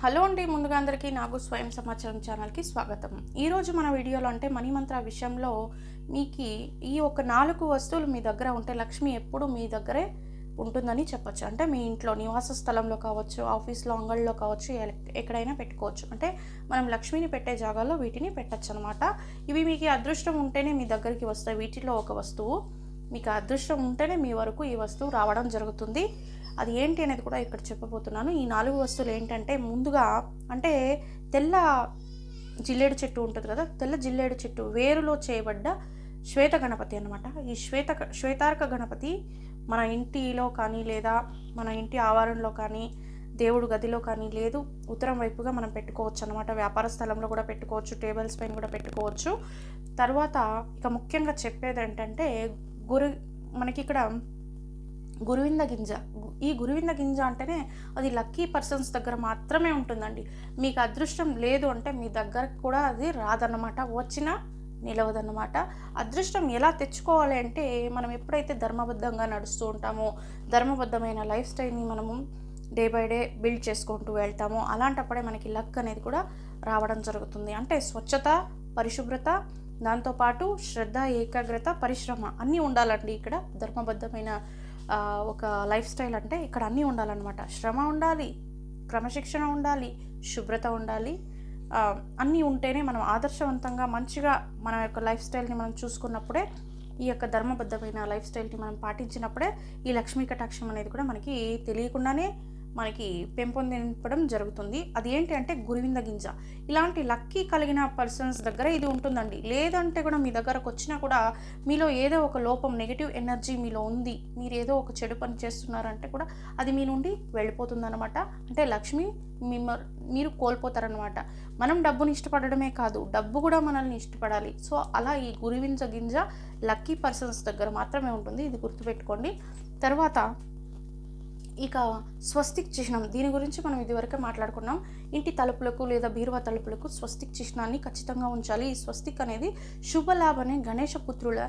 Hello అండి, ముందుగా అందరికీ నాకు స్వయం సమాచారం ఛానల్కి స్వాగతం. ఈరోజు మన వీడియోలో అంటే మనీ మంత్ర విషయంలో మీకు ఈ ఒక 4 వస్తువులు మీ దగ్గర ఉంటే లక్ష్మి ఎప్పుడు మీ దగ్గరే ఉంటుందని చెప్పొచ్చు. అంటే మీ ఇంట్లో నివాస స్థలంలో కావచ్చు, ఆఫీస్లో అంగళ్ళలో కావచ్చు, ఎక్కడైనా పెట్టుకోవచ్చు. అంటే మనం లక్ష్మిని పెట్టే జాగాలో వీటిని పెట్టచ్చు అనమాట. ఇవి మీకు అదృష్టం ఉంటేనే మీ దగ్గరికి వస్తాయి. వీటిలో ఒక వస్తువు మీకు అదృష్టం ఉంటేనే మీ వరకు ఈ వస్తువు రావడం జరుగుతుంది. అది ఏంటి అనేది కూడా ఇక్కడ చెప్పబోతున్నాను. ఈ 4 వస్తువులు ఏంటంటే, ముందుగా అంటే తెల్ల జిల్లేడు చెట్టు ఉంటుంది కదా, తెల్ల జిల్లేడు చెట్టు వేరులో చేయబడ్డ శ్వేత గణపతి అనమాట. ఈ శ్వేతార్క గణపతి మన ఇంటిలో కానీ, లేదా మన ఇంటి ఆవరణలో కానీ, దేవుడు గదిలో కానీ, లేదు ఉత్తరం వైపుగా మనం పెట్టుకోవచ్చు అనమాట. వ్యాపార స్థలంలో కూడా పెట్టుకోవచ్చు, టేబుల్స్ పైన కూడా పెట్టుకోవచ్చు. తర్వాత ఇక ముఖ్యంగా చెప్పేది ఏంటంటే, మనకి ఇక్కడ గురువింద గింజ. ఈ గురువింద గింజ అంటేనే అది లక్కీ పర్సన్స్ దగ్గర మాత్రమే ఉంటుందండి. మీకు అదృష్టం లేదు అంటే మీ దగ్గరకు కూడా అది రాదన్నమాట, వచ్చినా నిలవదన్నమాట. అదృష్టం ఎలా తెచ్చుకోవాలి అంటే, మనం ఎప్పుడైతే ధర్మబద్ధంగా నడుస్తూ ఉంటామో, ధర్మబద్ధమైన లైఫ్ స్టైల్ని మనము డే బై డే బిల్డ్ చేసుకుంటూ వెళ్తామో, అలాంటప్పుడే మనకి లక్ అనేది కూడా రావడం జరుగుతుంది. అంటే స్వచ్ఛత, పరిశుభ్రత, దాంతోపాటు శ్రద్ధ, ఏకాగ్రత, పరిశ్రమ అన్నీ ఉండాలండి. ఇక్కడ ధర్మబద్ధమైన ఒక లైఫ్ స్టైల్ అంటే ఇక్కడ అన్నీ ఉండాలన్నమాట. శ్రమ ఉండాలి, క్రమశిక్షణ ఉండాలి, శుభ్రత ఉండాలి. అన్నీ ఉంటేనే మనం ఆదర్శవంతంగా మంచిగా మన యొక్క లైఫ్ స్టైల్ని మనం చూసుకున్నప్పుడే, ఈ యొక్క ధర్మబద్ధమైన లైఫ్ స్టైల్ని మనం పాటించినప్పుడే ఈ లక్ష్మీ కటాక్షం అనేది కూడా మనకి తెలియకుండానే మనకి పెంపొందింపడం జరుగుతుంది. అది ఏంటి అంటే గురువింద గింజ. ఇలాంటి లక్కీ కలిగిన పర్సన్స్ దగ్గర ఇది ఉంటుందండి. లేదంటే కూడా మీ దగ్గరకు వచ్చినా కూడా మీలో ఏదో ఒక లోపం, నెగిటివ్ ఎనర్జీ మీలో ఉంది, మీరు ఏదో ఒక చెడు పని చేస్తున్నారంటే కూడా అది మీ నుండి వెళ్ళిపోతుందన్నమాట. అంటే లక్ష్మి మీరు కోల్పోతారనమాట. మనం డబ్బుని ఇష్టపడడమే కాదు, డబ్బు కూడా మనల్ని ఇష్టపడాలి. సో అలా ఈ గురువింద గింజ లక్కీ పర్సన్స్ దగ్గర మాత్రమే ఉంటుంది, ఇది గుర్తుపెట్టుకోండి. తర్వాత ఇక స్వస్తిక్ చిహ్నం, దీని గురించి మనం ఇదివరకే మాట్లాడుకున్నాం. ఇంటి తలుపులకు లేదా బీరువా తలుపులకు స్వస్తిక్ చిహ్నాన్ని ఖచ్చితంగా ఉంచాలి. ఈ స్వస్తిక్ అనేది శుభలాభ అనే గణేష పుత్రుల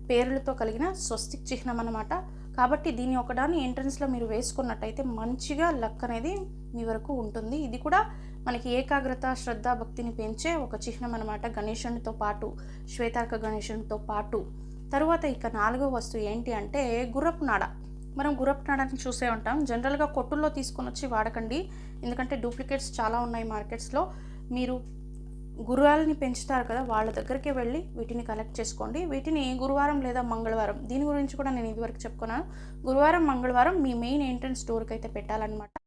పేర్లతో కలిగిన స్వస్తిక్ చిహ్నం అన్నమాట. కాబట్టి దీన్ని ఒకదాన్ని ఎంట్రన్స్లో మీరు వేసుకున్నట్టయితే మంచిగా లక్ అనేది మీ వరకు ఉంటుంది. ఇది కూడా మనకి ఏకాగ్రత, శ్రద్ధ, భక్తిని పెంచే ఒక చిహ్నం అనమాట, గణేశునితో పాటు, శ్వేతార్క గణేశునితో పాటు. తరువాత ఇక 4వ వస్తువు ఏంటి అంటే గుర్రపు నాడ. మనం గుర్రపు నాడని చూసే ఉంటాం. జనరల్గా కొట్టుల్లో తీసుకొని వచ్చి వాడకండి, ఎందుకంటే డూప్లికేట్స్ చాలా ఉన్నాయి మార్కెట్స్లో. మీరు గుర్రాలని పెంచుతారు కదా, వాళ్ళ దగ్గరికి వెళ్ళి వీటిని కలెక్ట్ చేసుకోండి. వీటిని గురువారం లేదా మంగళవారం, దీని గురించి కూడా నేను ఇదివరకు చెప్పుకున్నాను, గురువారం మంగళవారం మీ మెయిన్ ఎంట్రన్స్ డోర్కి అయితే పెట్టాలన్నమాట.